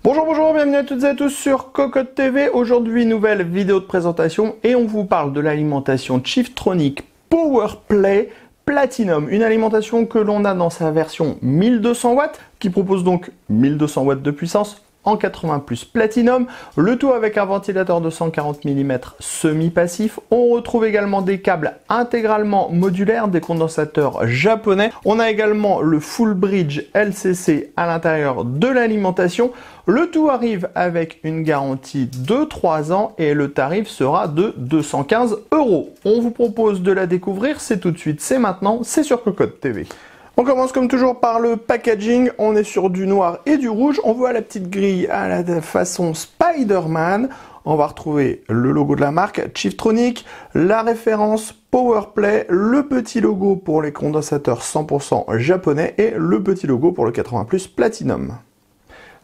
Bonjour, bonjour, bienvenue à toutes et à tous sur Cocotte TV. Aujourd'hui, nouvelle vidéo de présentation et on vous parle de l'alimentation Chiftronic Powerplay Platinum. Une alimentation que l'on a dans sa version 1200 watts qui propose donc 1200 watts de puissance en 80+ Platinum, le tout avec un ventilateur de 140 mm semi-passif. On retrouve également des câbles intégralement modulaires, des condensateurs japonais. On a également le Full Bridge LCC à l'intérieur de l'alimentation. Le tout arrive avec une garantie de 3 ans et le tarif sera de 215 €. On vous propose de la découvrir, c'est tout de suite, c'est maintenant, c'est sur Cocotte TV. On commence comme toujours par le packaging, on est sur du noir et du rouge, on voit la petite grille à la façon Spider-Man, on va retrouver le logo de la marque Chiftronic, la référence Powerplay, le petit logo pour les condensateurs 100% japonais et le petit logo pour le 80+ Platinum.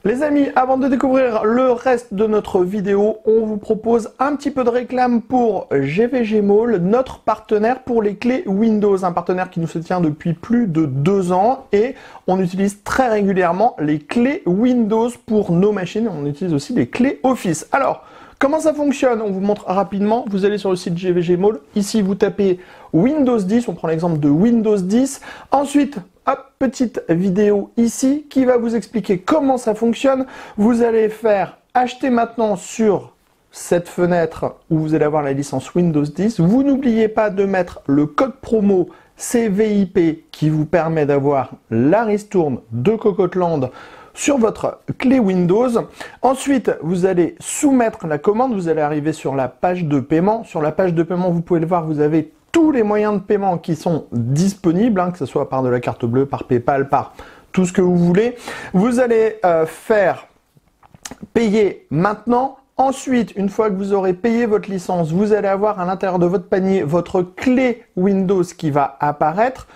Les amis, avant de découvrir le reste de notre vidéo, on vous propose un petit peu de réclame pour GVG Mall, notre partenaire pour les clés Windows, un partenaire qui nous soutient depuis plus de 2 ans et on utilise très régulièrement les clés Windows pour nos machines, on utilise aussi les clés Office. Alors, comment ça fonctionne? On vous montre rapidement, vous allez sur le site GVG Mall, ici vous tapez Windows 10, on prend l'exemple de Windows 10, ensuite hop, petite vidéo ici qui va vous expliquer comment ça fonctionne. Vous allez faire acheter maintenant sur cette fenêtre où vous allez avoir la licence Windows 10. Vous n'oubliez pas de mettre le code promo CVIP qui vous permet d'avoir la ristourne de Cocotland sur votre clé Windows. Ensuite, vous allez soumettre la commande. Vous allez arriver sur la page de paiement. Sur la page de paiement, vous pouvez le voir, vous avez tous les moyens de paiement qui sont disponibles, que ce soit par de la carte bleue, par PayPal, par tout ce que vous voulez. Vous allez faire payer maintenant. Ensuite, une fois que vous aurez payé votre licence, vous allez avoir à l'intérieur de votre panier votre clé Windows qui va apparaître.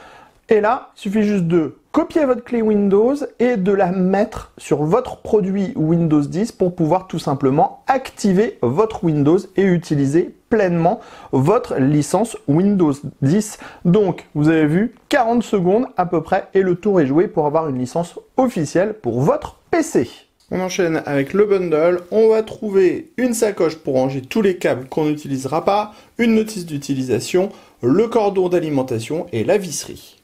Et là, il suffit juste de copier votre clé Windows et de la mettre sur votre produit Windows 10 pour pouvoir tout simplement activer votre Windows et utiliser pleinement votre licence Windows 10. Donc, vous avez vu, 40 secondes à peu près et le tour est joué pour avoir une licence officielle pour votre PC. On enchaîne avec le bundle. On va trouver une sacoche pour ranger tous les câbles qu'on n'utilisera pas, une notice d'utilisation, le cordon d'alimentation et la visserie.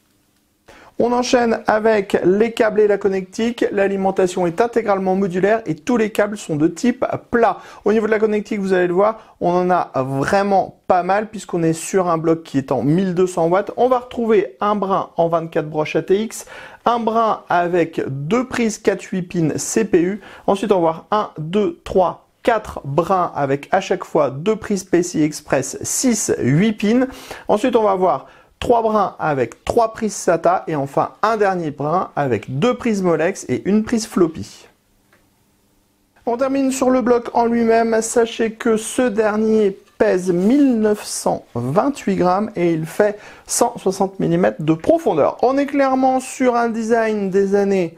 On enchaîne avec les câbles et la connectique. L'alimentation est intégralement modulaire et tous les câbles sont de type plat. Au niveau de la connectique, vous allez le voir, on en a vraiment pas mal puisqu'on est sur un bloc qui est en 1200 watts. On va retrouver un brin en 24 broches ATX, un brin avec 2 prises 4-8 pins CPU. Ensuite, on va voir 1, 2, 3, 4 brins avec à chaque fois 2 prises PCI Express 6-8 pins. Ensuite, on va voir 3 brins avec 3 prises SATA et enfin un dernier brin avec 2 prises Molex et une prise floppy. On termine sur le bloc en lui-même. Sachez que ce dernier pèse 1928 grammes et il fait 160 mm de profondeur. On est clairement sur un design des années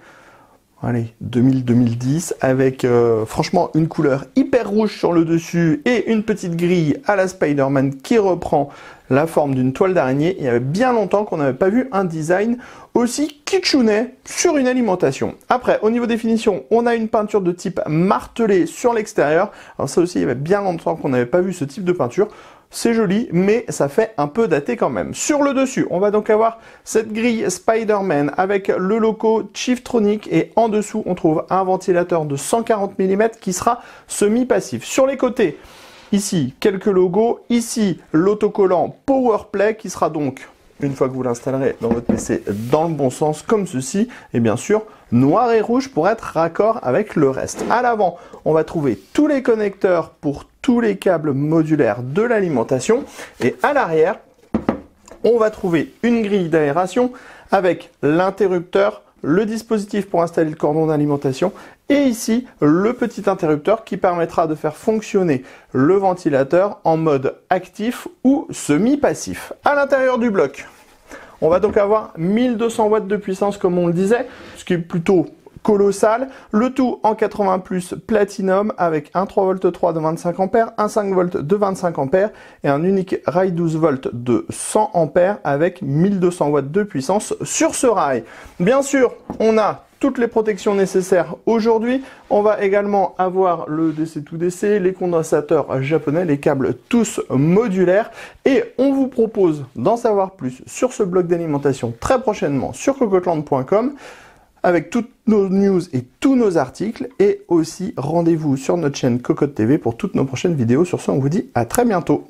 2000-2010 avec franchement une couleur hyper rouge sur le dessus et une petite grille à la Spider-Man qui reprend la forme d'une toile d'araignée. Il y avait bien longtemps qu'on n'avait pas vu un design aussi kitschounet sur une alimentation. Après, au niveau des finitions, on a une peinture de type martelé sur l'extérieur. Alors ça aussi, il y avait bien longtemps qu'on n'avait pas vu ce type de peinture. C'est joli, mais ça fait un peu daté quand même. Sur le dessus, on va donc avoir cette grille Spider-Man avec le logo Chiftronic et en dessous, on trouve un ventilateur de 140 mm qui sera semi-passif. Sur les côtés, ici, quelques logos. Ici, l'autocollant Powerplay qui sera donc, une fois que vous l'installerez dans votre PC, dans le bon sens comme ceci. Et bien sûr, noir et rouge pour être raccord avec le reste. À l'avant, on va trouver tous les connecteurs pour tous les câbles modulaires de l'alimentation. Et à l'arrière, on va trouver une grille d'aération avec l'interrupteur, le dispositif pour installer le cordon d'alimentation et ici le petit interrupteur qui permettra de faire fonctionner le ventilateur en mode actif ou semi-passif. À l'intérieur du bloc, on va donc avoir 1200 watts de puissance comme on le disait, ce qui est plutôt colossal, le tout en 80+ Platinum avec un 3V3 de 25 ampères, un 5V de 25 ampères et un unique rail 12V de 100 ampères avec 1200 watts de puissance sur ce rail. Bien sûr, on a toutes les protections nécessaires aujourd'hui. On va également avoir le DC-to-DC, les condensateurs japonais, les câbles tous modulaires. Et on vous propose d'en savoir plus sur ce bloc d'alimentation très prochainement sur cocottland.com avec toutes nos news et tous nos articles. Et aussi rendez-vous sur notre chaîne Cocotte TV pour toutes nos prochaines vidéos. Sur ce, on vous dit à très bientôt.